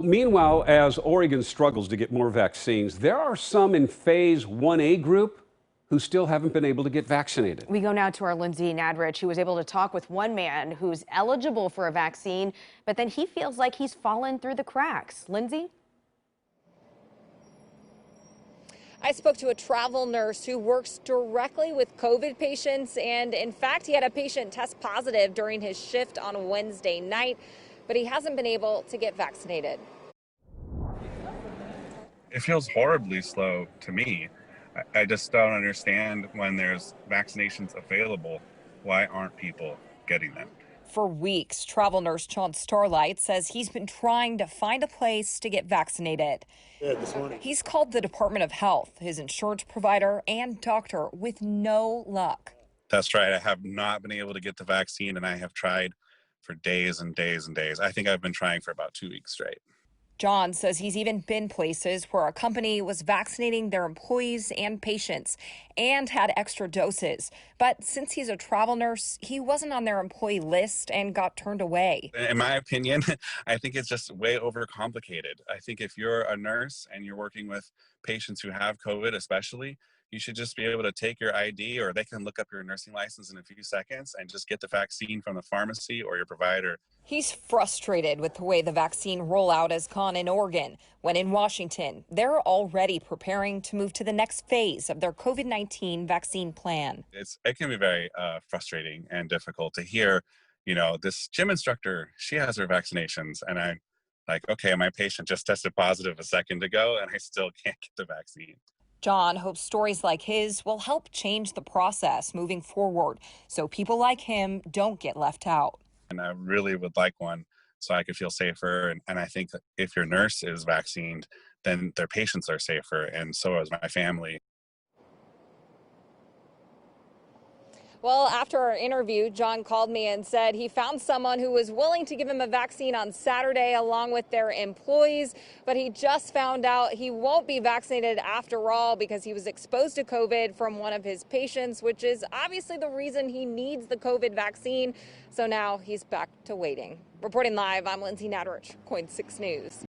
Meanwhile, as Oregon struggles to get more vaccines, there are some in phase 1A group who still haven't been able to get vaccinated. We go now to our Lindsay Nadrich, who was able to talk with one man who's eligible for a vaccine, but then he feels like he's fallen through the cracks. Lindsay? I spoke to a travel nurse who works directly with COVID patients, and in fact, he had a patient test positive during his shift on Wednesday night, but he hasn't been able to get vaccinated. It feels horribly slow to me. I just don't understand, when there's vaccinations available, why aren't people getting them? For weeks, travel nurse John Starlight says he's been trying to find a place to get vaccinated. This morning. He's called the Department of Health, his insurance provider, and doctor with no luck. That's right. I have not been able to get the vaccine, and I have tried for days and days and days. I think I've been trying for about 2 weeks straight. John says he's even been places where a company was vaccinating their employees and patients and had extra doses. But since he's a travel nurse, he wasn't on their employee list and got turned away. In my opinion, I think it's just way overcomplicated. I think if you're a nurse and you're working with patients who have COVID especially, you should just be able to take your ID, or they can look up your nursing license in a few seconds and just get the vaccine from the pharmacy or your provider. He's frustrated with the way the vaccine rollout has gone in Oregon, when in Washington, they're already preparing to move to the next phase of their COVID-19 vaccine plan. It can be very frustrating and difficult to hear, this gym instructor, she has her vaccinations, and I'm like, okay, my patient just tested positive a second ago and I still can't get the vaccine. John hopes stories like his will help change the process moving forward so people like him don't get left out. And I really would like one so I could feel safer. And I think that if your nurse is vaccinated, then their patients are safer, and so is my family. Well, after our interview, John called me and said he found someone who was willing to give him a vaccine on Saturday along with their employees, but he just found out he won't be vaccinated after all because he was exposed to COVID from one of his patients, which is obviously the reason he needs the COVID vaccine. So now he's back to waiting. Reporting live, I'm Lindsay Nadrich, KOIN 6 News.